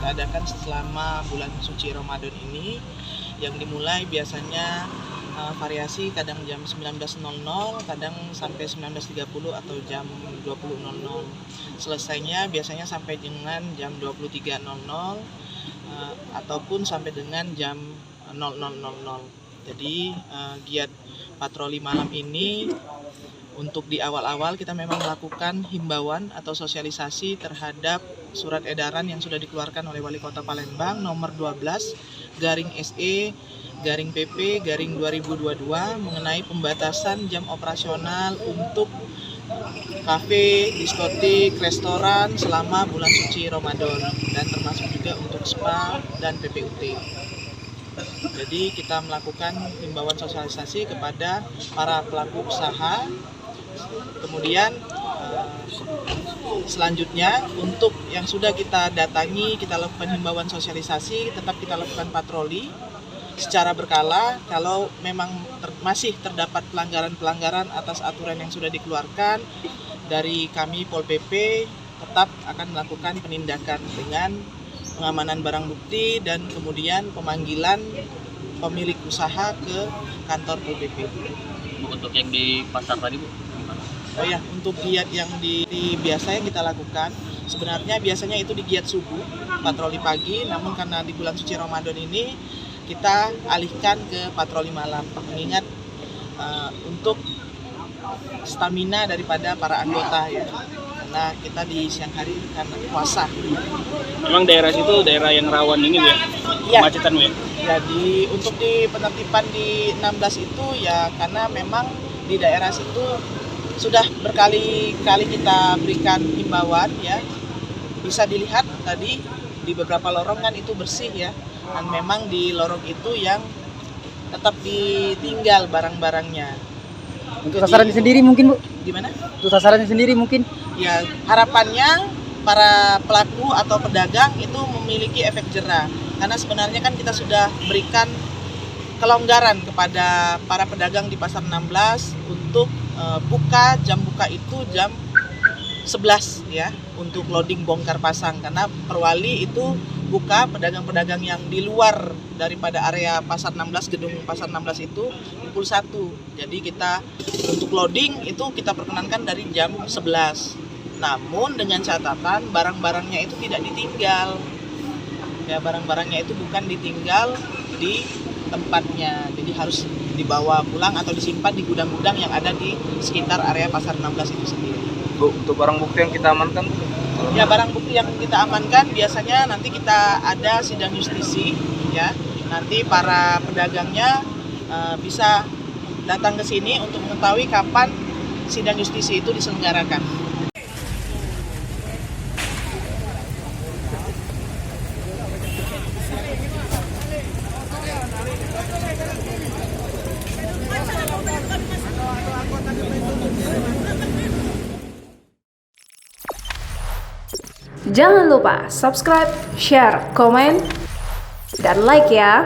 Adakan selama bulan suci Ramadan ini, yang dimulai biasanya variasi kadang jam 19.00, kadang sampai 19.30 atau jam 20.00. Selesainya biasanya sampai dengan jam 23.00 ataupun sampai dengan jam 00.00. Jadi giat patroli malam ini untuk di awal-awal kita memang melakukan himbauan atau sosialisasi terhadap surat edaran yang sudah dikeluarkan oleh Wali Kota Palembang nomor 12/SE/PP/2022 mengenai pembatasan jam operasional untuk kafe, diskotik, restoran selama bulan suci Ramadan, dan termasuk juga untuk spa dan PPUT. Jadi kita melakukan himbauan sosialisasi kepada para pelaku usaha. Kemudian selanjutnya untuk yang sudah kita datangi, kita lakukan himbauan sosialisasi, tetap kita lakukan patroli secara berkala. Kalau memang masih terdapat pelanggaran-pelanggaran atas aturan yang sudah dikeluarkan, dari kami Pol PP tetap akan melakukan penindakan dengan pengamanan barang bukti dan kemudian pemanggilan pemilik usaha ke kantor Pol PP. Untuk yang di pasar tadi, Bu? Oh ya, untuk giat yang di biasa yang kita lakukan, sebenarnya biasanya itu di giat subuh, patroli pagi, namun karena di bulan suci Ramadan ini kita alihkan ke patroli malam, mengingat untuk stamina daripada para anggota ya, karena kita di siang hari karena puasa. Memang daerah situ daerah yang rawan ini ya, kemacetan ya? Ya, untuk di penertiban di 16 itu ya, karena memang di daerah situ sudah berkali-kali kita berikan himbauan ya. Bisa dilihat tadi di beberapa lorong kan itu bersih ya, dan memang di lorong itu yang tetap ditinggal barang-barangnya. Untuk sasarannya sendiri mungkin, Bu? Gimana? Untuk sasarannya sendiri mungkin? Ya, harapannya para pelaku atau pedagang itu memiliki efek jera, karena sebenarnya kan kita sudah berikan kelonggaran kepada para pedagang di Pasar 16 untuk jam buka itu jam 11 ya, untuk loading bongkar pasang, karena Perwali itu buka pedagang-pedagang yang di luar daripada area Pasar 16, gedung Pasar 16 itu pukul 1. Jadi kita untuk loading itu kita perkenankan dari jam 11. Namun dengan catatan barang-barangnya itu tidak ditinggal. Ya, barang-barangnya itu bukan ditinggal di tempatnya, jadi harus dibawa pulang atau disimpan di gudang-gudang yang ada di sekitar area Pasar 16 itu sendiri. Bu, untuk barang bukti yang kita amankan? Ya, barang bukti yang kita amankan biasanya nanti kita ada sidang justisi ya. Nanti para pedagangnya bisa datang ke sini untuk mengetahui kapan sidang justisi itu diselenggarakan. Jangan lupa subscribe, share, komen, dan like ya.